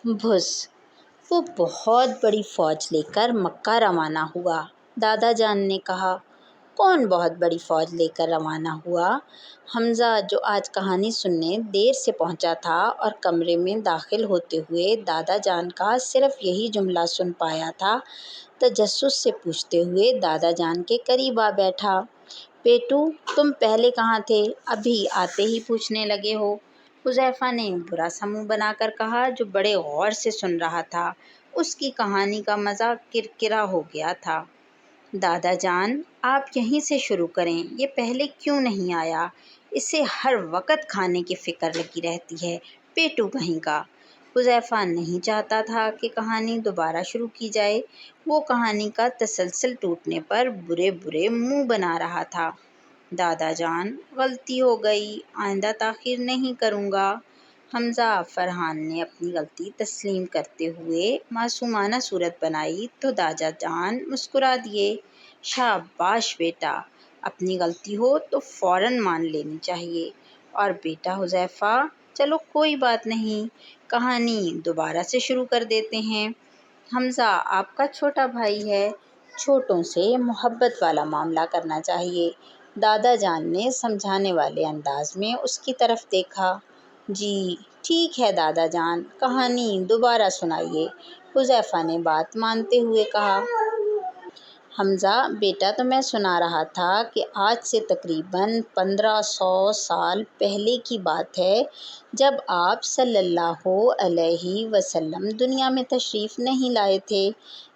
بھس وہ بہت بڑی فوج لے کر مکہ روانہ ہوا۔ دادا جان نے کہا، کون بہت بڑی فوج لے کر روانہ ہوا؟ حمزہ، جو آج کہانی سننے دیر سے پہنچا تھا اور کمرے میں داخل ہوتے ہوئے دادا جان کا صرف یہی جملہ سن پایا تھا، تجسس سے پوچھتے ہوئے دادا جان کے قریب آ بیٹھا۔ بیٹو، تم پہلے کہاں تھے؟ ابھی آتے ہی پوچھنے لگے ہو؟ حذیفہ نے برا سا منہ بنا کر کہا، جو بڑے غور سے سن رہا تھا۔ اس کی کہانی کا مزہ کرکرا ہو گیا تھا۔ دادا جان، آپ یہیں سے شروع کریں۔ یہ پہلے کیوں نہیں آیا؟ اسے ہر وقت کھانے کی فکر لگی رہتی ہے، پیٹو کہیں کا۔ حذیفہ نہیں چاہتا تھا کہ کہانی دوبارہ شروع کی جائے۔ وہ کہانی کا تسلسل ٹوٹنے پر برے برے منہ بنا رہا تھا۔ دادا جان، غلطی ہو گئی، آئندہ تاخیر نہیں کروں گا۔ حمزہ فرحان نے اپنی غلطی تسلیم کرتے ہوئے معصومانہ صورت بنائی تو دادا جان مسکرا دیے۔ شاباش بیٹا، اپنی غلطی ہو تو فوراً مان لینی چاہیے۔ اور بیٹا حذیفہ، چلو کوئی بات نہیں، کہانی دوبارہ سے شروع کر دیتے ہیں۔ حمزہ آپ کا چھوٹا بھائی ہے، چھوٹوں سے محبت والا معاملہ کرنا چاہیے۔ دادا جان نے سمجھانے والے انداز میں اس کی طرف دیکھا۔ جی ٹھیک ہے دادا جان، کہانی دوبارہ سنائیے، حذیفہ نے بات مانتے ہوئے کہا۔ حمزہ بیٹا، تو میں سنا رہا تھا کہ آج سے تقریباً 1500 سال پہلے کی بات ہے، جب آپ صلی اللہ علیہ وسلم دنیا میں تشریف نہیں لائے تھے۔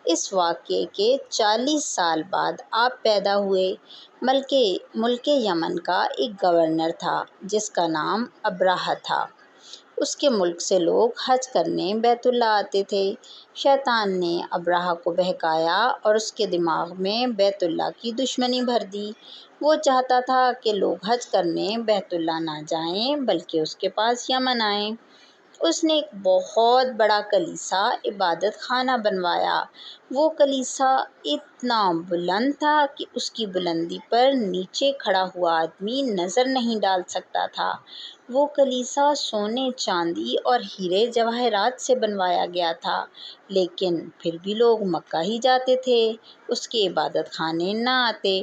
اس واقعے کے 40 سال بعد آپ پیدا ہوئے۔ ملک یمن کا ایک گورنر تھا جس کا نام ابرہہ تھا۔ اس کے ملک سے لوگ حج کرنے بیت اللہ آتے تھے۔ شیطان نے ابرہہ کو بہکایا اور اس کے دماغ میں بیت اللہ کی دشمنی بھر دی۔ وہ چاہتا تھا کہ لوگ حج کرنے بیت اللہ نہ جائیں بلکہ اس کے پاس یمن آئیں۔ اس نے ایک بہت بڑا کلیسا عبادت خانہ بنوایا۔ وہ کلیسا اتنا بلند تھا کہ اس کی بلندی پر نیچے کھڑا ہوا آدمی نظر نہیں ڈال سکتا تھا۔ وہ کلیسا سونے، چاندی اور ہیرے جواہرات سے بنوایا گیا تھا، لیکن پھر بھی لوگ مکہ ہی جاتے تھے، اس کے عبادت خانے نہ آتے۔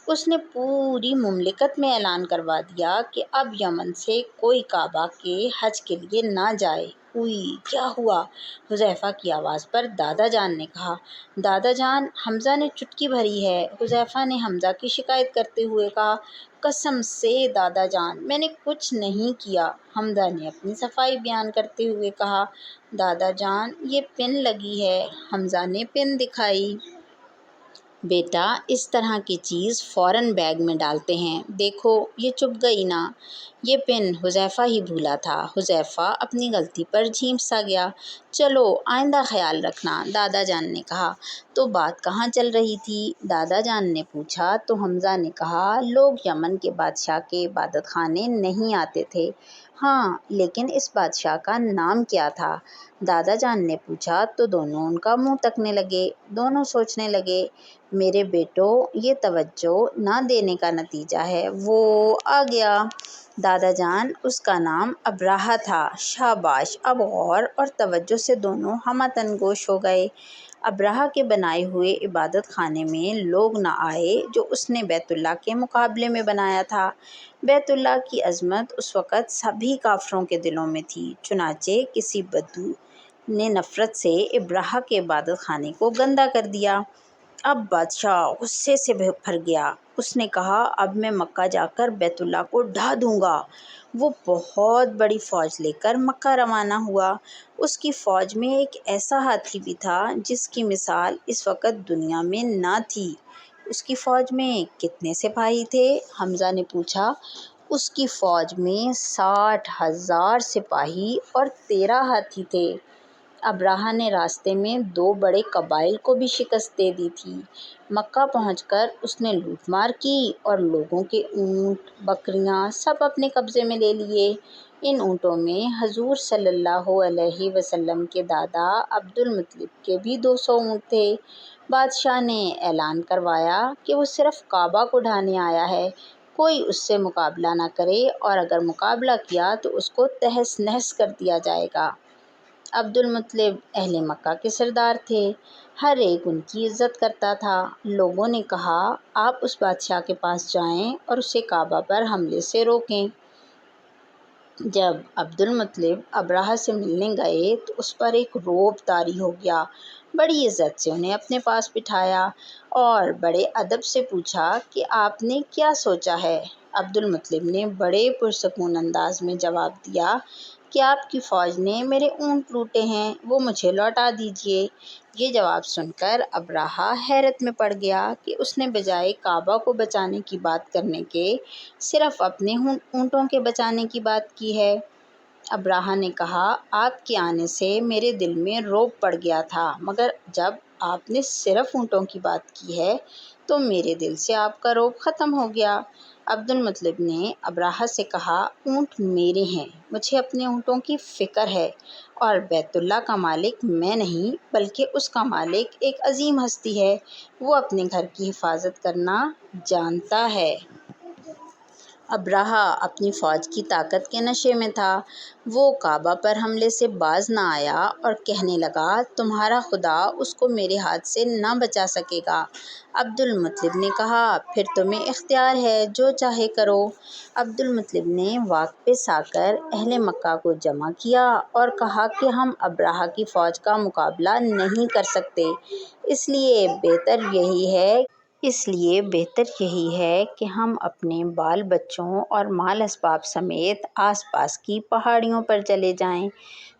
اس نے پوری مملکت میں اعلان کروا دیا کہ اب یمن سے کوئی کعبہ کے حج کے لیے نہ جائے۔ اوئی، کیا ہوا؟ حذیفہ کی آواز پر دادا جان نے کہا۔ دادا جان، حمزہ نے چٹکی بھری ہے، حذیفہ نے حمزہ کی شکایت کرتے ہوئے کہا۔ قسم سے دادا جان، میں نے کچھ نہیں کیا، حمزہ نے اپنی صفائی بیان کرتے ہوئے کہا۔ دادا جان، یہ پن لگی ہے، حمزہ نے پن دکھائی۔ بیٹا، اس طرح کی چیز فوراً بیگ میں ڈالتے ہیں، دیکھو یہ چبھ گئی نا۔ یہ پن حذیفہ ہی بھولا تھا۔ حذیفہ اپنی غلطی پر جھیمپ سا گیا۔ چلو آئندہ خیال رکھنا، دادا جان نے کہا۔ تو بات کہاں چل رہی تھی؟ دادا جان نے پوچھا تو حمزہ نے کہا، لوگ یمن کے بادشاہ کے عبادت خانے نہیں آتے تھے۔ ہاں، لیکن اس بادشاہ کا نام کیا تھا؟ دادا جان نے پوچھا تو دونوں ان کا منہ تکنے لگے۔ دونوں سوچنے لگے۔ میرے بیٹو، یہ توجہ نہ دینے کا نتیجہ ہے، وہ آ گیا۔ دادا جان، اس کا نام ابرہہ تھا۔ شاباش، اب غور اور توجہ سے دونوں ہمہ تنگوش ہو گئے۔ ابرہہ کے بنائے ہوئے عبادت خانے میں لوگ نہ آئے جو اس نے بیت اللہ کے مقابلے میں بنایا تھا۔ بیت اللہ کی عظمت اس وقت سبھی کافروں کے دلوں میں تھی، چنانچہ کسی بدو نے نفرت سے ابرہہ کے عبادت خانے کو گندہ کر دیا۔ اب بادشاہ غصے سے بھر گیا۔ اس نے کہا، اب میں مکہ جا کر بیت اللہ کو ڈھا دوں گا۔ وہ بہت بڑی فوج لے کر مکہ روانہ ہوا۔ اس کی فوج میں ایک ایسا ہاتھی بھی تھا جس کی مثال اس وقت دنیا میں نہ تھی۔ اس کی فوج میں کتنے سپاہی تھے؟ حمزہ نے پوچھا۔ اس کی فوج میں 60,000 سپاہی اور 13 ہاتھی تھے۔ ابرہہ نے راستے میں 2 بڑے قبائل کو بھی شکست دے دی تھی۔ مکہ پہنچ کر اس نے لوٹ مار کی اور لوگوں کے اونٹ، بکریاں سب اپنے قبضے میں لے لیے۔ ان اونٹوں میں حضور صلی اللہ علیہ وسلم کے دادا عبد المطلب کے بھی 200 اونٹ تھے۔ بادشاہ نے اعلان کروایا کہ وہ صرف کعبہ کو ڈھانے آیا ہے، کوئی اس سے مقابلہ نہ کرے اور اگر مقابلہ کیا تو اس کو تہس نہس کر دیا جائے گا۔ عبد المطلب اہل مکہ کے سردار تھے، ہر ایک ان کی عزت کرتا تھا۔ لوگوں نے کہا آپ اس بادشاہ کے پاس جائیں اور اسے کعبہ پر حملے سے روکیں۔ جب عبد المطلب ابرہہ سے ملنے گئے تو اس پر ایک رعب طاری ہو گیا۔ بڑی عزت سے انہیں اپنے پاس بٹھایا اور بڑے ادب سے پوچھا کہ آپ نے کیا سوچا ہے؟ عبد المطلب نے بڑے پرسکون انداز میں جواب دیا کہ آپ کی فوج نے میرے اونٹ لوٹے ہیں، وہ مجھے لوٹا دیجیے۔ یہ جواب سن کر ابرہہ حیرت میں پڑ گیا کہ اس نے بجائے کعبہ کو بچانے کی بات کرنے کے صرف اپنے اونٹوں کے بچانے کی بات کی ہے۔ ابرہہ نے کہا آپ کے آنے سے میرے دل میں رعب پڑ گیا تھا، مگر جب آپ نے صرف اونٹوں کی بات کی ہے تو میرے دل سے آپ کا رعب ختم ہو گیا۔ عبد المطلب نے ابرہہ سے کہا اونٹ میرے ہیں، مجھے اپنے اونٹوں کی فکر ہے، اور بیت اللہ کا مالک میں نہیں بلکہ اس کا مالک ایک عظیم ہستی ہے، وہ اپنے گھر کی حفاظت کرنا جانتا ہے۔ ابرہہ اپنی فوج کی طاقت کے نشے میں تھا۔ وہ کعبہ پر حملے سے باز نہ آیا اور کہنے لگا تمہارا خدا اس کو میرے ہاتھ سے نہ بچا سکے گا۔ عبد المطلب نے کہا پھر تمہیں اختیار ہے، جو چاہے کرو۔ عبد المطلب نے واپس آ کر اہل مکہ کو جمع کیا اور کہا کہ ہم ابرہہ کی فوج کا مقابلہ نہیں کر سکتے، اس لیے بہتر یہی ہے کہ ہم اپنے بال بچوں اور مال اسباب سمیت آس پاس کی پہاڑیوں پر چلے جائیں۔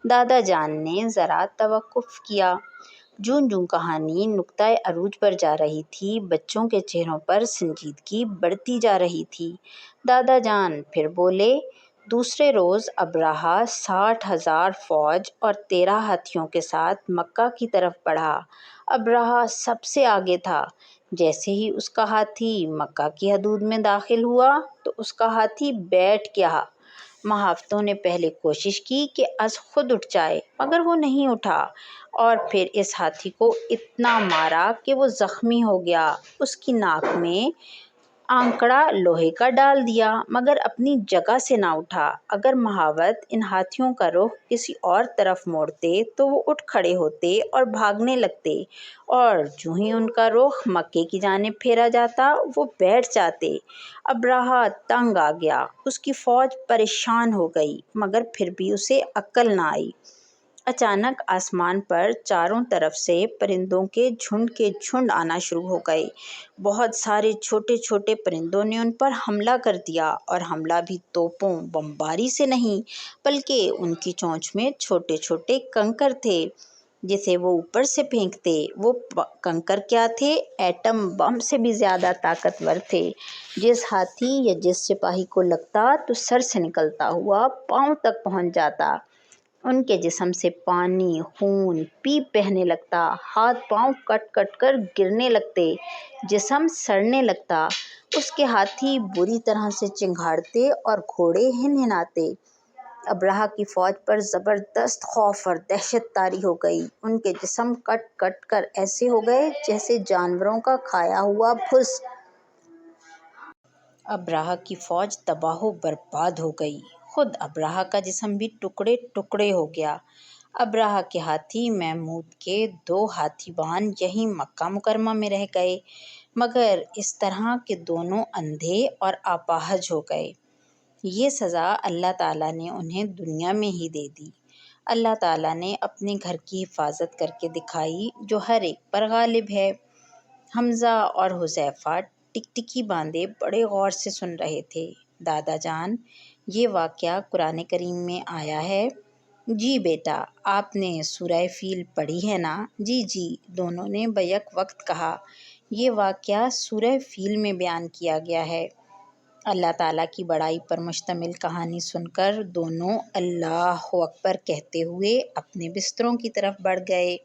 دادا جان نے ذرا توقف کیا۔ جوں جوں کہانی نقطۂ عروج پر جا رہی تھی، بچوں کے چہروں پر سنجیدگی بڑھتی جا رہی تھی۔ دادا جان پھر بولے دوسرے روز ابرہہ 60,000 فوج اور 13 ہاتھیوں کے ساتھ مکہ کی طرف بڑھا۔ ابرہہ سب سے آگے تھا۔ جیسے ہی اس کا ہاتھی مکہ کی حدود میں داخل ہوا تو اس کا ہاتھی بیٹھ گیا۔ محافظوں نے پہلے کوشش کی کہ از خود اٹھ جائے، مگر وہ نہیں اٹھا، اور پھر اس ہاتھی کو اتنا مارا کہ وہ زخمی ہو گیا۔ اس کی ناک میں آنکڑا لوہے کا ڈال دیا، مگر اپنی جگہ سے نہ اٹھا۔ اگر محافظ ان ہاتھیوں کا رخ کسی اور طرف موڑتے تو وہ اٹھ کھڑے ہوتے اور بھاگنے لگتے، اور جوں ہی ان کا رخ مکے کی جانب پھیرا جاتا وہ بیٹھ جاتے۔ ابرہہ تنگ آ گیا، اس کی فوج پریشان ہو گئی، مگر پھر بھی اسے عقل نہ آئی۔ اچانک آسمان پر چاروں طرف سے پرندوں کے جھنڈ آنا شروع ہو گئے۔ بہت سارے چھوٹے چھوٹے پرندوں نے ان پر حملہ کر دیا، اور حملہ بھی توپوں بمباری سے نہیں بلکہ ان کی چونچ میں چھوٹے چھوٹے کنکر تھے جسے وہ اوپر سے پھینکتے۔ وہ کنکر کیا تھے؟ ایٹم بم سے بھی زیادہ طاقتور تھے۔ جس ہاتھی یا جس سپاہی کو لگتا تو سر سے نکلتا ہوا پاؤں تک پہنچ جاتا۔ ان کے جسم سے پانی، خون پیپ بہنے لگتا، ہاتھ پاؤں کٹ کٹ کر گرنے لگتے، جسم سڑنے لگتا۔ اس کے ہاتھی بری طرح سے چنگھاڑتے اور گھوڑے ہنہناتے۔ ابرہہ کی فوج پر زبردست خوف اور دہشت طاری ہو گئی۔ ان کے جسم کٹ کٹ کر ایسے ہو گئے جیسے جانوروں کا کھایا ہوا بھس۔ ابرہہ کی فوج تباہ و برباد ہو گئی، خود ابرہہ کا جسم بھی ٹکڑے ٹکڑے ہو گیا۔ ابرہہ کے ہاتھی محمود کے 2 ہاتھیوان یہیں مکہ مکرمہ میں رہ گئے، مگر اس طرح کہ دونوں اندھے اور اپاہج ہو گئے۔ یہ سزا اللہ تعالیٰ نے انہیں دنیا میں ہی دے دی۔ اللہ تعالیٰ نے اپنے گھر کی حفاظت کر کے دکھائی جو ہر ایک پر غالب ہے۔ حمزہ اور حذیفہ ٹکٹکی باندھے بڑے غور سے سن رہے تھے۔ دادا جان، یہ واقعہ قرآن کریم میں آیا ہے؟ جی بیٹا۔ آپ نے سورہ فیل پڑھی ہے نا؟ جی جی، دونوں نے بیک وقت کہا۔ یہ واقعہ سورہ فیل میں بیان کیا گیا ہے۔ اللہ تعالیٰ کی بڑائی پر مشتمل کہانی سن کر دونوں اللہ اکبر کہتے ہوئے اپنے بستروں کی طرف بڑھ گئے۔